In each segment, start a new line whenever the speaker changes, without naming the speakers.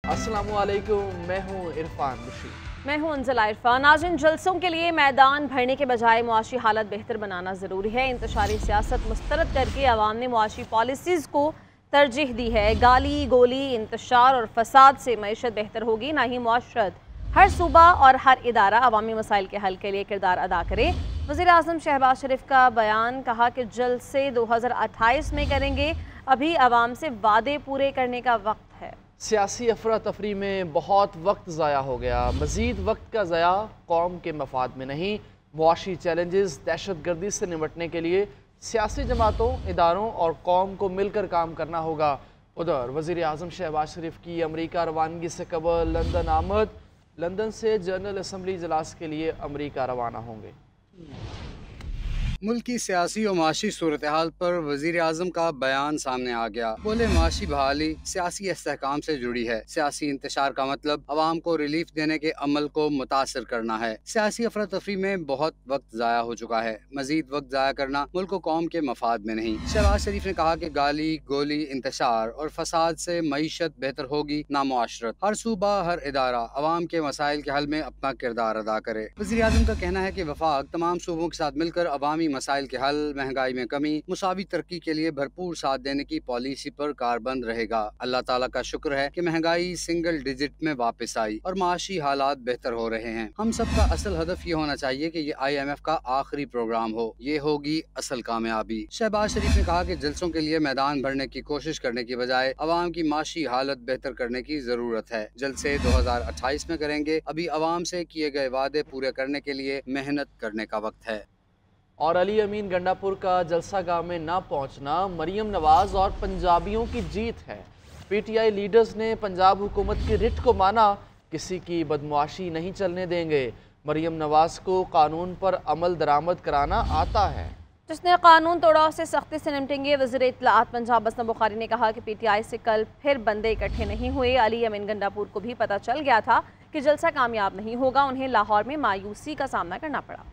अस्सलामुअलैकुम, मैं हूँ इरफान बशीर।
मैं हूं अंजला इरफान। नाज़रीन, जलसों के लिए मैदान भरने के बजाय मुआशी हालत बेहतर बनाना ज़रूरी है। इंतशारी सियासत मुस्तरद करके अवाम ने मुआशी पॉलिसीज़ को तरजीह दी है। गाली गोली, इंतशार और फसाद से मईशत बेहतर होगी, ना ही मुआशरत। हर सूबा और हर इदारा अवामी मसाइल के हल के लिए किरदार अदा करे। वज़ीर आज़म शहबाज शरीफ का बयान, कहा कि जलसे 2028 में करेंगे, अभी अवाम से वादे पूरे करने का वक्त है।
सियासी अफरा तफरी में बहुत वक्त ज़ाया हो गया। मज़ीद वक्त का ज़ाया कौम के मफाद में नहीं। मुआशी चैलेंजेस, दहशत गर्दी से निपटने के लिए सियासी जमातों, इदारों और कौम को मिलकर काम करना होगा। उधर वज़ीर आज़म शहबाज शरीफ की अमरीका रवानगी से कबल लंदन आमद। लंदन से जनरल असम्बली इजलास के लिए अमरीका रवाना होंगे।
मुल्क की सियासी और माशी सूरत हाल पर वज़ीर आज़म का बयान सामने आ गया। बोले, माशी बहाली सियासी इस्तेहकाम से जुड़ी है। सियासी इंतशार का मतलब अवाम को रिलीफ देने के अमल को मुतासर करना है। सियासी अफरा तफरी में बहुत वक्त ज़ाया हो चुका है। मजीद वक्त ज़ाया करना मुल्क को कौम के मफाद में नहीं। शहबाज शरीफ ने कहा कि गाली गोली, इंतशार और फसाद से मईशत बेहतर होगी, ना मुआशरत। हर सूबा, हर इदारा अवाम के मसाइल के हल में अपना किरदार अदा करे। वज़ीर आज़म का कहना है कि वफाक तमाम सूबों के साथ मिलकर अवामी मसाइल के हल, महंगाई में कमी, मुसावी तरक्की के लिए भरपूर साथ देने की पॉलिसी पर कारबंद रहेगा। अल्लाह ताला का शुक्र है कि महंगाई सिंगल डिजिट में वापस आई और माशी हालात बेहतर हो रहे हैं। हम सबका असल हदफ ये होना चाहिए कि ये IMF का आखिरी प्रोग्राम हो। ये होगी असल कामयाबी। शहबाज शरीफ ने कहा कि जलसों के लिए मैदान भरने की कोशिश करने की बजाय अवाम की माशी हालत बेहतर करने की जरूरत है। जलसे 2028 में करेंगे, अभी अवाम से किए गए वादे पूरे करने के लिए मेहनत करने का वक्त है।
और अली अमीन गंडापुर का जलसा गाह में ना पहुंचना मरियम नवाज और पंजाबियों की जीत है। PTI लीडर्स ने पंजाब हुकूमत की रिट को माना, किसी की बदमाशी नहीं चलने देंगे। मरियम नवाज को कानून पर अमल दरामद कराना आता है।
जिसने कानून तोड़ा उसे सख्ती से निपटेंगे। वज़ीर इत्तलाआत पंजाब असलम बुखारी ने कहा कि PTI से कल फिर बंदे इकट्ठे नहीं हुए। अली अमीन गंडापुर को भी पता चल गया था कि जलसा कामयाब नहीं होगा। उन्हें लाहौर में मायूसी का सामना करना पड़ा।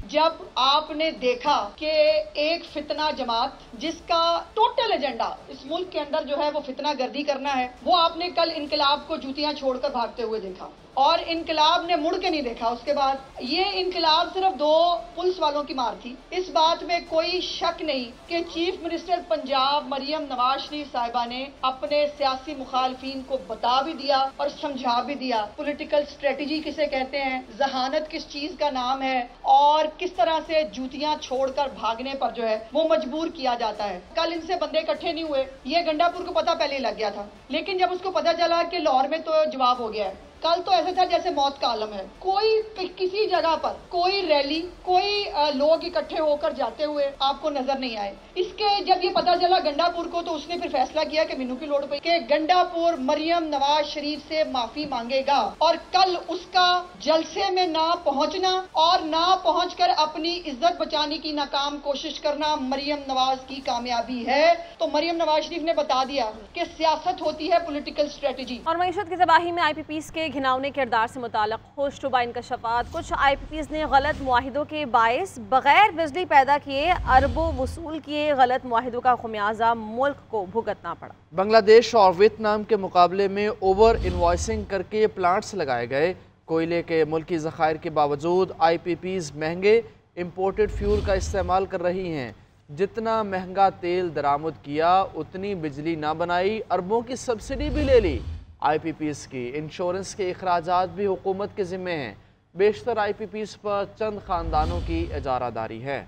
जब आपने देखा कि एक फितना जमात जिसका टोटल एजेंडा इस मुल्क के अंदर जो है वो फितना गर्दी करना है, वो आपने कल इनकलाब को जूतियां छोड़कर भागते हुए देखा और इनकलाब ने मुड़ के नहीं देखा। उसके बाद ये इनकलाब सिर्फ 2 पुलिस वालों की मार थी। इस बात में कोई शक नहीं कि चीफ मिनिस्टर पंजाब मरियम नवाज शरीफ साहिबा ने अपने सियासी मुखालफीन को बता भी दिया और समझा भी दिया पॉलिटिकल स्ट्रेटजी किसे कहते हैं, जहानत किस चीज का नाम है और किस तरह से जूतियां छोड़कर भागने पर जो है वो मजबूर किया जाता है। कल इनसे बंदे इकट्ठे नहीं हुए, ये गंडापुर को पता पहले ही लग गया था, लेकिन जब उसको पता चला कि लाहौर में तो जवाब हो गया है। कल तो ऐसा था जैसे मौत का आलम है। कोई किसी जगह पर कोई रैली, कोई लोग इकट्ठे होकर जाते हुए आपको नजर नहीं आए। इसके जब ये पता चला गंडापुर को, तो उसने फिर फैसला किया कि मीनू की लोड़ पड़ी कि गंडापुर मरियम नवाज शरीफ से माफी मांगेगा और कल उसका जलसे में ना पहुंचना और ना पहुंचकर अपनी इज्जत बचाने की नाकाम कोशिश करना मरियम नवाज की कामयाबी है। तो मरियम नवाज शरीफ ने बता दिया कि सियासत होती है पॉलिटिकल स्ट्रेटजी।
और मईशत की तबाही में IPPs के घिनौने किरदार से मुताल्लिक होशरुबा इंकशाफात। कुछ IPPs ने गलत मुआहिदों के बायस बगैर बिजली पैदा किए अरबों वसूल किए। गलत मुआहिदों का खुमियाजा मुल्क को भुगतना पड़ा।
बांग्लादेश और वियतनाम के मुकाबले में ओवर इन्वॉइसिंग करके प्लांट्स लगाए गए। कोयले के मुल्की ज़खायर के बावजूद IPPs महंगे इम्पोर्टेड फ्यूल का इस्तेमाल कर रही हैं। जितना महंगा तेल दरामद किया उतनी बिजली ना बनाई, अरबों की सब्सिडी भी ले ली। IPPs की इंश्योरेंस के अखराजात भी हुकूमत के ज़िम्मे हैं। बेशतर IPPs पर चंद ख़ानदानों की इजारादारी है।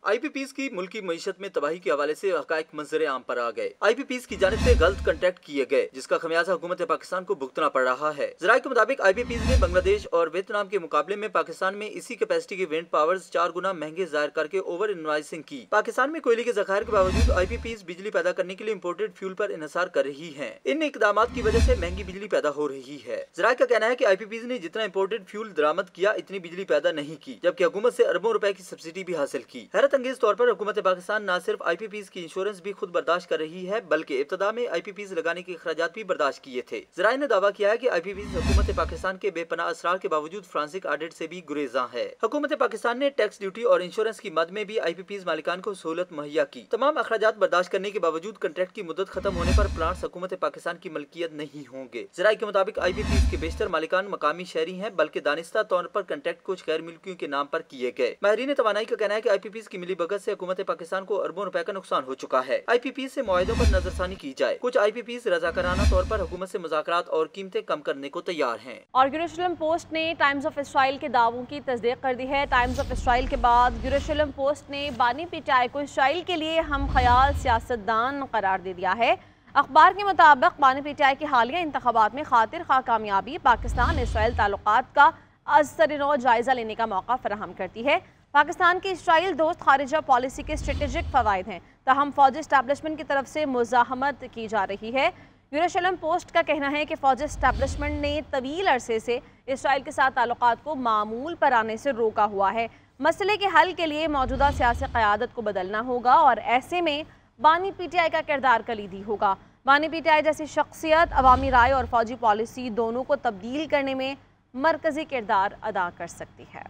IPPs की मुल्की मईशत में तबाही के हवाले से हक़ाइक़ मंज़र आम पर आ गए। IPPs की जानिब से गलत कॉन्ट्रैक्ट किए गए, जिसका खमियाजा हुकूमत पाकिस्तान को भुगतना पड़ रहा है। ज़राए के मुताबिक IPPs ने बांग्लादेश और वियतनाम के मुकाबले में पाकिस्तान में इसी कैपेसिटी के विंड पावर्स 4 गुना महंगे जाहिर करके ओवर इन्वाइसिंग की। पाकिस्तान में कोयले के ज़खायर के बावजूद IPPs बिजली पैदा करने के लिए इम्पोर्टेड फ्यूल पर इन्हिसार कर रही है। इन इकदामात की वजह से महंगी बिजली पैदा हो रही है। ज़राए का कहना है कि IPPs ने जितना इम्पोर्टेड फ्यूल दरामद किया इतनी बिजली पैदा नहीं की, जबकि हुकूमत से अरबों रुपए की सब्सिडी भी हासिल की। हैरत अंगेज तौर पर हुकूमत पाकिस्तान न सिर्फ IPPs की इंश्योरेंस भी खुद बर्दाश्त कर रही है, बल्कि इब्तदा में IPPs लगाने के अखराजात भी बर्दाश्त किए थे। ज़राए ने दावा किया है कि IPPs हुकूमत पाकिस्तान के बेपनाह असरार के बावजूद फ्रांसिक ऑडिट से भी गुरेज़ां है। हुकूमत पाकिस्तान ने टैक्स ड्यूटी और इंश्योरेंस की मद में भी IPPs मालिकान को सहूलत मुहैया की। तमाम अखराजात बर्दाश्त करने के बावजूद कंट्रैक्ट की मुद्दत खत्म होने पर प्लांट्स हुकूमत पाकिस्तान की मलकियत नहीं होंगे। ज़राए के मुताबिक IPPs के बेशतर मालिकान मकामी शहरी हैं, बल्कि दानिस्ता तौर पर कंट्रैक्ट कुछ गैर मुल्कियों के नाम पर किए गए। माहिरीन तवानाई का कहना है कि IPPs की मिली भगत से हुकूमत पाकिस्तान को अरबों रुपए का नुकसान हो चुका है। IPPs से मुआहदों पर नजरसानी की जाए। कुछ IPPs रजाकाराना तौर पर हुकूमत से मुज़ाकरात और कीमतें कम करने को तैयार हैं।
और यरूशलेम पोस्ट ने टाइम्स ऑफ इसराइल के दावों की तस्दीक कर दी है। टाइम्स ऑफ इसराइल के बाद यरूशलेम पोस्ट ने बानी पिटाई को इसराइल के लिए हम ख्याल सियासतदान करार दे दिया है। अखबार के मुताबिक बानी पिटाई के हालिया इंतखाबात में खातिर खा कामयाबी पाकिस्तान इसराइल ताल्लुकात का अज़-तरीन जायज़ा लेने का मौका फराहम करती है। पाकिस्तान की इसराइल दोस्त खारिजा पॉलिसी के स्ट्रेटेजिक फ़वाइद हैं, ताहम फ़ौजी इस्टेब्लिशमेंट की तरफ से मुज़ाहमत की जा रही है। यरूशलेम पोस्ट का कहना है कि फ़ौजी इस्टेब्लिशमेंट ने तवील अरसे से इसराइल के साथ ताल्लुकात को मामूल पर आने से रोका हुआ है। मसले के हल के लिए मौजूदा सियासी क़यादत को बदलना होगा और ऐसे में बानी PTI का किरदार कलीदी होगा। बानी PTI जैसी शख्सियत अवामी राय और फ़ौजी पॉलिसी दोनों को तब्दील करने में मरकज़ी किरदार अदा कर सकती है।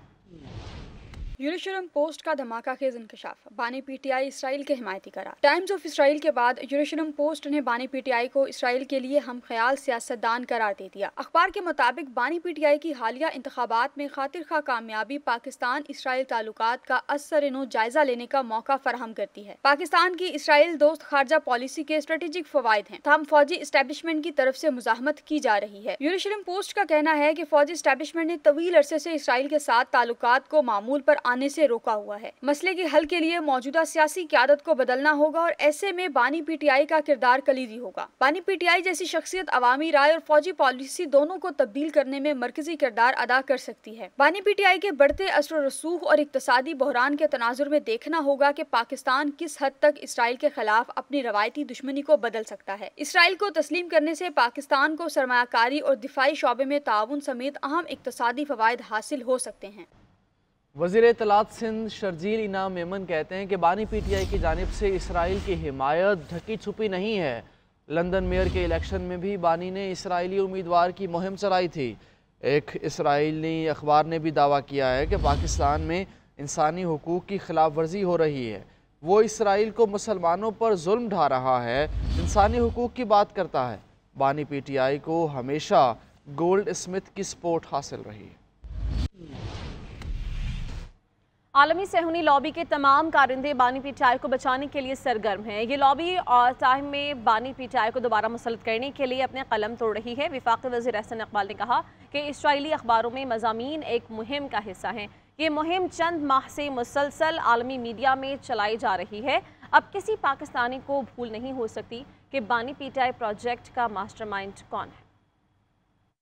यरूशलेम पोस्ट का धमाकाखेज इंकशाफ, बानी PTI इसराइल के हिमायती करार। टाइम्स ऑफ इसराइल के बाद यरूशलेम पोस्ट ने बानी PTI को इसराइल के लिए हम ख्याल सियासतदान करार दे दिया। अखबार के मुताबिक बानी PTI की हालिया इंतखाबात में खातिर खा कामयाबी पाकिस्तान इसराइल ताल्लुकात का असर-ए-नो जायजा लेने का मौका फराहम करती है। पाकिस्तान की इसराइल दोस्त खारजा पॉलिसी के स्ट्रेटेजिक फवाइद हैं, तमाम फौजी इस्टेब्लिशमेंट की तरफ से मुज़ाहमत की जा रही है। यरूशलेम पोस्ट का कहना है कि फौजी इस्टेब्लिशमेंट ने तवील अरसे से इसराइल के साथ ताल्लुकात को मामूल पर आने से रोका हुआ है। मसले के हल के लिए मौजूदा सियासी क़यादत को बदलना होगा और ऐसे में बानी PTI का किरदार कलीदी होगा। बानी PTI जैसी शख्सियत अवामी राय और फौजी पॉलिसी दोनों को तब्दील करने में मरकजी किरदार अदा कर सकती है। बानी PTI के बढ़ते असर रसूख और इक्तसादी बहरान के तनाजुर में देखना होगा कि पाकिस्तान किस हद तक इसराइल के खिलाफ अपनी रवायती दुश्मनी को बदल सकता है। इसराइल को तस्लीम करने से पाकिस्तान को सरमायाकारी और दिफाई शोबे में ताउन समेत अहम इक्तसादी फवायद हासिल हो सकते हैं।
वज़ीर इत्तलात सिंध शर्जील इनाम मेमन कहते हैं कि बानी PTI की जानिब से इसराइल की हिमायत ढकी छुपी नहीं है। लंदन मेयर के इलेक्शन में भी बानी ने इसराइली उम्मीदवार की मुहिम चलाई थी। एक इसराइली अखबार ने भी दावा किया है कि पाकिस्तान में इंसानी हुकूक की खिलाफ वर्जी हो रही है। वो इसराइल को मुसलमानों पर जुल्म ढा रहा है, इंसानी हुकूक की बात करता है। बानी PTI को हमेशा गोल्ड स्मिथ की सपोर्ट हासिल रही है।
आलमी सेहूनी लॉबी के तमाम कारिंदे बानी PTI को बचाने के लिए सरगर्म हैं। ये लॉबी और टाइम में बानी PTI को दोबारा मुसल्लत करने के लिए अपने कलम तोड़ रही है। वफाकी वज़ीर एहसन इकबाल ने कहा कि इसराइली अखबारों में मज़ामीन एक मुहिम का हिस्सा हैं। ये मुहिम चंद माह से मुसलसल आलमी मीडिया में चलाई जा रही है। अब किसी पाकिस्तानी को भूल नहीं हो सकती कि बानी PTI प्रोजेक्ट का मास्टरमाइंड कौन है।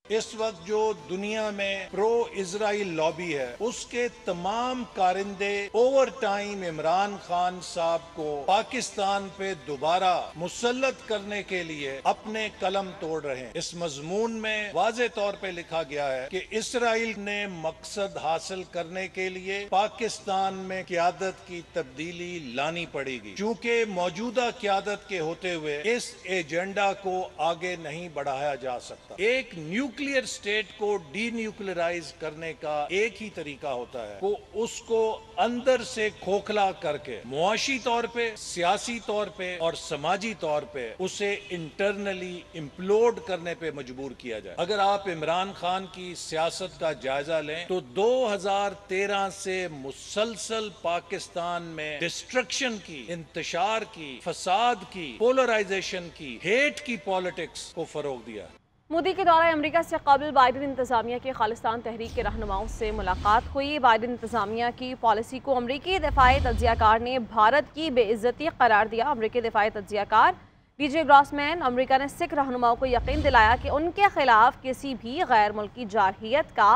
इस वक्त जो दुनिया में प्रो इजराइल लॉबी है, उसके तमाम कारिंदे ओवर टाइम इमरान खान साहब को पाकिस्तान पे दोबारा मुसल्लत करने के लिए अपने कलम तोड़ रहे हैं। इस मजमून में वाज़े तौर पे लिखा गया है कि इसराइल ने मकसद हासिल करने के लिए पाकिस्तान में क़यादत की तब्दीली लानी पड़ेगी। चूँकि मौजूदा क़यादत के होते हुए इस एजेंडा को आगे नहीं बढ़ाया जा सकता। एक न्यूक्लियर स्टेट को डीन्यूक्लियराइज करने का एक ही तरीका होता है, वो उसको अंदर से खोखला करके मुआशी तौर पे, सियासी तौर पे और समाजी तौर पे उसे इंटरनली इम्प्लोड करने पे मजबूर किया जाए। अगर आप इमरान खान की सियासत का जायजा लें तो 2013 से मुसलसल पाकिस्तान में डिस्ट्रक्शन की, इंतशार की, फसाद की, पोलराइजेशन की, हेट की पॉलिटिक्स को फरोग दिया।
मोदी के दौरा अमेरिका से कबल बाइडेन इंतजामिया की खालिस्तान तहरीक के रहनुमाओं से मुलाकात हुई। बाइडेन इंतजामिया की पॉलिसी को अमरीकी दिफाई तज्जियाकार ने भारत की बेइज्जती करार दिया। अमरीकी दिफाई तज्जियाकार DJ ग्रॉसमैन अमरीका ने सिख रहनुमाओं को यकीन दिलाया कि उनके खिलाफ किसी भी गैर मुल्की जारहियत का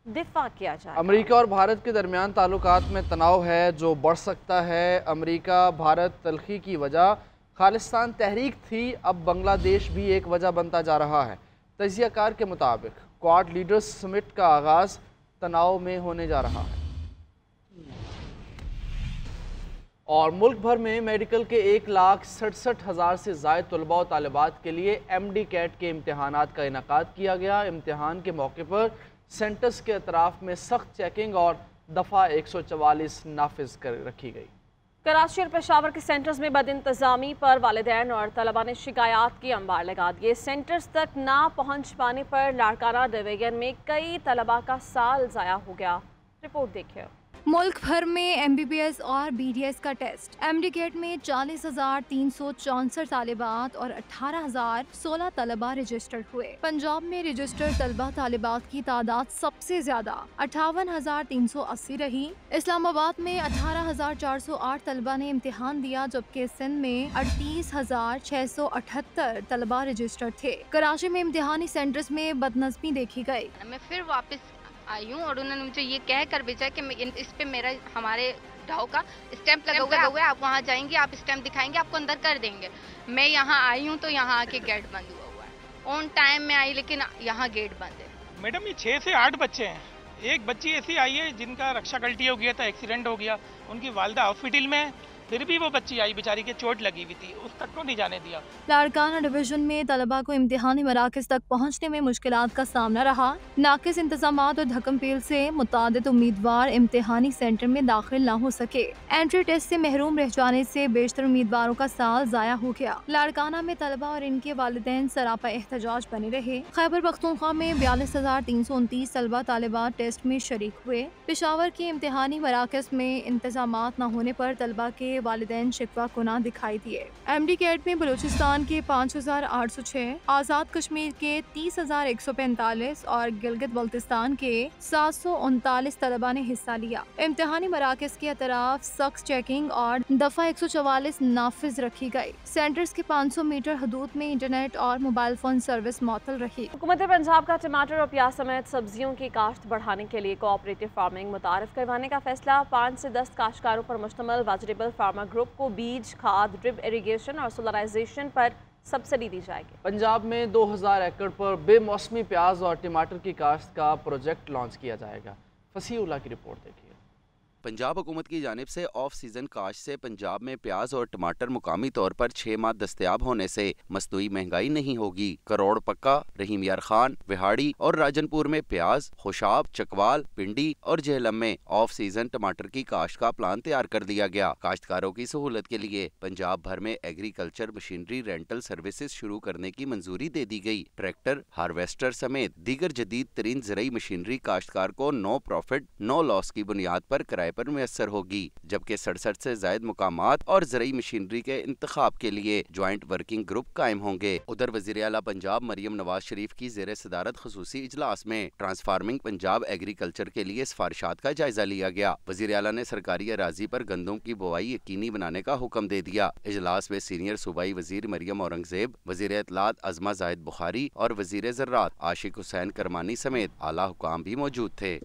दिफा किया जाए।
अमरीका और भारत के दरमियान ताल्लुकात में तनाव है जो बढ़ सकता है। अमरीका भारत तलखी की वजह खालिस्तान तहरीक थी, अब बांग्लादेश भी एक वजह बनता जा रहा है। तज्जियाकार के मुताबिक क्वाड लीडर्स समिट का आगाज़ तनाव में होने जा रहा है। اور ملک بھر میں میڈیکل کے 1,67,000 سے زائد طلباء و طالبات کے لیے MD-CAT کے امتحانات کا انعقاد کیا گیا۔ امتحان کے موقع پر سینٹرز کے اطراف میں سخت چیکنگ اور دفعہ 144 نافذ کر رکھی گئی۔
کراچی اور پشاور کے سینٹرز میں بد انتظامی پر والدین اور طلباء نے شکایات کی انبار لگا دیے۔ سینٹرز تک نہ پہنچ پانے پر لاڑکانہ ڈویژن میں کئی طلباء کا سال ضائع ہو گیا۔ رپورٹ دیکھیں۔
ملک بھر میں MBBS اور BDS کا ٹیسٹ MD-CAT میں 40,364 طالبات اور 18,016 طلباء رجسٹرڈ ہوئے۔ پنجاب میں رجسٹرڈ طلباء طالبات کی تعداد سب سے زیادہ 58,380 رہی۔ اسلام آباد میں 18,408 طلباء نے امتحان دیا، جبکہ سندھ میں 38,678 طلباء رجسٹرڈ تھے۔ کراچی میں امتحانی سینٹرز میں بدنظمی دیکھی گئی۔
میں پھر واپس آئی ہوں اور انہوں نے مجھے یہ کہہ کر بھیجا کہ اس پہ ہمارے ڈھاؤ کا اسٹیمپ لگا ہوا ہے، آپ وہاں جائیں گے، آپ اسٹیمپ دکھائیں گے، آپ کو اندر کر دیں گے۔ میں یہاں آئی ہوں تو یہاں آ کے گیٹ بند ہوا ہے۔ آن ٹائم میں آئی لیکن یہاں گیٹ بند ہے۔
میڈم یہ 6 سے 8 بچے ہیں، ایک بچی ایسی آئی ہے جن کا رکشا کلٹی ہو گیا تھا، ایکسیڈنٹ ہو گیا، ان کی والدہ ہاسپٹل میں، پھر بھی وہ بچی آئی بیچاری کے چوٹ لگی ہوئی تھی، اس تک کو نہیں جانے دیا۔
لاڑکانہ ڈویژن میں طلباء کو امتحانی مراکز تک پہنچنے میں مشکلات کا سامنا رہا۔ ناقص انتظامات اور دھکم پیل سے متعدد امیدوار امتحانی سینٹر میں داخل نہ ہو سکے۔ انٹری ٹیسٹ سے محروم رہ جانے سے بیشتر امیدواروں کا سال ضائع ہو گیا۔ لاڑکانہ میں طلباء اور ان کے والدین سراپا احتجاج بنے رہے۔ خیبر پختونخوا میں 42,329 طلباء طالبات ٹیسٹ میں شریک ہوئے۔ پشاور کے امتحانی مراکز میں انتظامات نہ ہونے پر طلباء کے والدین شکوہ کناں دکھائی دیے۔ MD-CAT میں بلوچستان کے 5,806، آزاد کشمیر کے 30,145 اور گلگت بلتستان کے 739 طلباء نے حصہ لیا۔ امتحانی مراکز کے اطراف سخت چیکنگ اور دفعہ 144 نافذ رکھی گئی۔ سینٹرز کے 500 میٹر حدود میں انٹرنیٹ اور موبائل فون سروس معطل رہی۔
حکومت پنجاب کا ٹماٹر اور پیاز سمیت سبزیوں کی کاشت بڑھانے کے لیے کوآپریٹو فارمنگ متعارف کروانے کا فیصلہ۔ 5 سے 10 کاشتکاروں پر مشتمل ویجیٹیبل فارمر گروپ کو بیج، کھاد، ڈرپ اریگیشن اور سولرائزیشن پر سبسڈی دی جائے گی۔
پنجاب میں 2,000 ایکڑ پر بے موسمی پیاز اور ٹماٹر کی کاشت کا پروجیکٹ لانچ کیا جائے گا۔ فصیح اللہ کی رپورٹ دیکھیے۔
پنجاب حکومت کی جانب سے آف سیزن کاشت سے پنجاب میں پیاز اور ٹماٹر مقامی طور پر 6 ماہ دستیاب ہونے سے مصنوعی مہنگائی نہیں ہوگی۔ کروڑ پکا، رحیم یار خان، وہاڑی اور راجن پور میں پیاز، خوشاب، چکوال، پنڈی اور جہلم میں آف سیزن ٹماٹر کی کاشت کا پلان تیار کر دیا گیا۔ کاشتکاروں کی سہولت کے لیے پنجاب بھر میں ایگریکلچر مشینری رینٹل سروسز شروع کرنے کی منظوری دے دی گئی۔ ٹریکٹر، ہارویسٹر سمیت دیگر جدید ترین زرعی مشینری کاشتکار کو نو پروفٹ نو لاس کی بنیاد پر کرائے پر میسر ہوگی، جبکہ 67 سے زائد مقامات اور زرعی مشینری کے انتخاب کے لیے جوائنٹ ورکنگ گروپ قائم ہوں گے۔ ادھر وزیر اعلیٰ پنجاب مریم نواز شریف کی زیر صدارت خصوصی اجلاس میں ٹرانسفارمنگ پنجاب ایگریکلچر کے لیے سفارشات کا جائزہ لیا گیا۔ وزیر اعلیٰ نے سرکاری اراضی پر گندم کی بوائی یقینی بنانے کا حکم دے دیا۔ اجلاس میں سینئر صوبائی وزیر مریم اورنگزیب، وزیر اطلاعات عظمہ زاہد بخاری اور وزیر زراعت عاشق حسین کرمانی سمیت اعلیٰ حکام بھی موجود تھے۔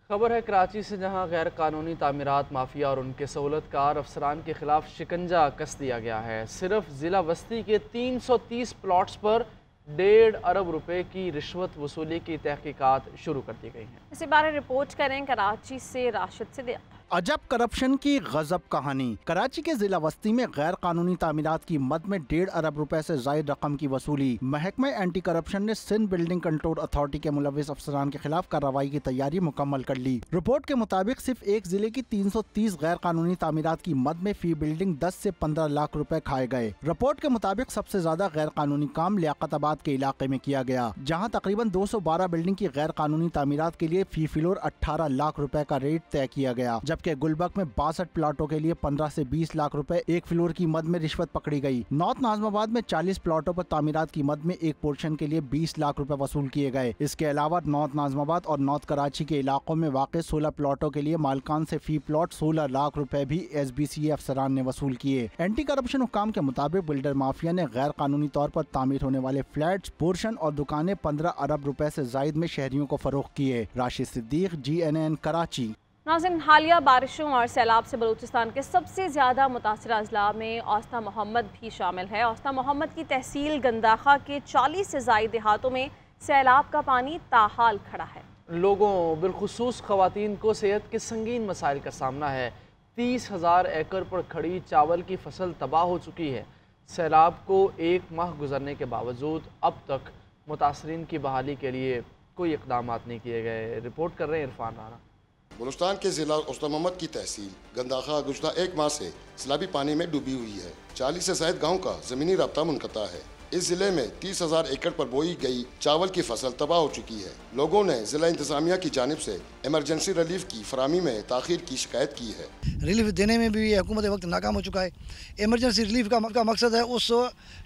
خبر ہے کراچی سے، جہاں غیر قانونی تعمیرات مافیا اور ان کے سہولت کار افسران کے خلاف شکنجہ کس دیا گیا ہے۔ صرف ضلع وسطی کے 330 پلاٹس پر 1.5 ارب روپے کی رشوت وصولی کی تحقیقات شروع کر دی گئی ہیں۔
اسی بارے رپورٹ کریں کراچی سے راشد صدیق۔
عجب کرپشن کی غضب کہانی۔ کراچی کے ضلع وسطی میں غیر قانونی تعمیرات کی مد میں 1.5 ارب روپے سے زائد رقم کی وصولی۔ محکمہ اینٹی کرپشن نے سندھ بلڈنگ کنٹرول اتھارٹی کے ملوث افسران کے خلاف کارروائی کی تیاری مکمل کر لی۔ رپورٹ کے مطابق صرف ایک ضلع کی 330 غیر قانونی تعمیرات کی مد میں فی بلڈنگ 10 سے 15 لاکھ روپے کھائے گئے۔ رپورٹ کے مطابق سب سے زیادہ غیر قانونی کام لیاقت آباد کے علاقے میں کیا گیا، جہاں تقریباً 212 بلڈنگ کی غیر قانونی تعمیرات کے لیے فی فلور 18 لاکھ روپے کا ریٹ طے کیا گیا، جبکہ گلبرگ میں 62 پلاٹوں کے لیے 15 سے 20 لاکھ روپے ایک فلور کی مد میں رشوت پکڑی گئی۔ نارتھ ناظم آباد میں 40 پلاٹوں پر تعمیرات کی مد میں ایک پورشن کے لیے 20 لاکھ روپے وصول کیے گئے۔ اس کے علاوہ نارتھ ناظم آباد اور نارتھ کراچی کے علاقوں میں واقع 16 پلاٹوں کے لیے مالکان سے فی پلاٹ 16 لاکھ روپے بھی SBCA افسران نے وصول کیے۔ اینٹی کرپشن حکام کے مطابق بلڈر مافیا نے غیر قانونی طور پر تعمیر ہونے والے فلیٹس، پورشن اور دکانیں 15 ارب روپے سے زائد میں شہریوں کو فروخت کیے۔ راشد صدیق، GNN کراچی۔
ناظرین، حالیہ بارشوں اور سیلاب سے بلوچستان کے سب سے زیادہ متاثرہ اضلاع میں اوسطا محمد بھی شامل ہے۔ اوسطا محمد کی تحصیل گنداخہ کے 40 سے زائد دیہاتوں میں سیلاب کا پانی تاحال کھڑا ہے۔
لوگوں بالخصوص خواتین کو صحت کے سنگین مسائل کا سامنا ہے۔ 30,000 एकड़ पर खड़ी चावल की फसल तबाह हो चुकी है। सैलाब को 1 माह गुजरने के बावजूद अब तक मुतासरीन की बहाली के लिए कोई इक़दाम नहीं किए गए। रिपोर्ट कर रहे हैं इरफान राना।
बलूचिस्तान के ज़िला उस्ताद मोहम्मद की तहसील गंदाखा गुज़श्ता 1 माह से सैलाबी पानी में डूबी हुई है। 40 से ज़ायद गाँव का ज़मीनी राब्ता मुनक़ता है। इस ज़िले में 30,000 एकड़ पर बोई गई चावल की फसल तबाह हो चुकी है। लोगों ने ज़िला इंतज़ामिया की जानिब से इमरजेंसी रिलीफ की फराहमी में ताख़ीर की शिकायत की है।
रिलीफ देने में भी हुकूमत वक्त नाकाम हो चुका है। इमरजेंसी रिलीफ का मकसद है उस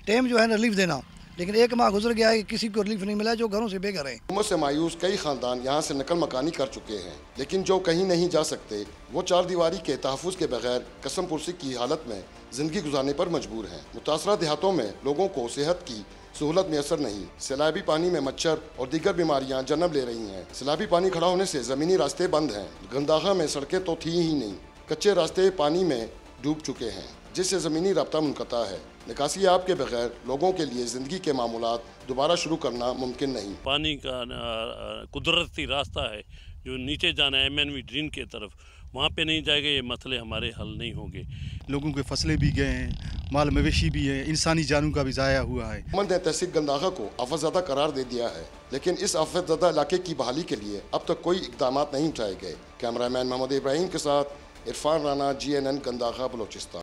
टाइम जो है रिलीफ देना, लेकिन 1 माह गुजर गया है, किसी को रिलीफ नहीं मिला, जो घरों से बेघर हैं।
हुकूमत से मायूस कई खानदान यहाँ से नकल मकानी कर चुके हैं, लेकिन जो कहीं नहीं जा सकते वो 4 दीवारी के तहफ़्फ़ुज़ के बगैर कसम पुरसी की हालत में ज़िंदगी गुजारने पर मजबूर हैं। मुतासरा देहातों में लोगों को सेहत की सहूलत मैसर नहीं। सैलाबी पानी में मच्छर और दीगर बीमारियां जन्म ले रही हैं। सैलाबी पानी खड़ा होने से ज़मीनी रास्ते बंद हैं। गंदाखा में सड़कें तो थी ही नहीं, कच्चे रास्ते पानी में डूब चुके हैं, जिससे ज़मीनी राब्ता मुनक़ता है। निकासी आब के बगैर लोगों के लिए ज़िंदगी के मामूलात दोबारा शुरू करना मुमकिन नहीं।
पानी का कुदरती रास्ता है जो नीचे जाना है MNV ड्रेन की तरफ, वहाँ पे नहीं जाएगा, ये मसले हमारे हल नहीं होंगे।
लोगों के फसलें भी गए हैं, माल मवेशी भी है, इंसानी जानों का भी ज़ाया हुआ है।
हुकूमत ने तहसील गंदाखा को आफतज़दा करार दे दिया है, लेकिन इस आफतज़दा इलाके की बहाली के लिए अब तक कोई इक़दाम नहीं उठाए गए। कैमरामैन मोहम्मद इब्राहिम के साथ इरफान राना, GNN गंदाखा, बलोचिस्तान।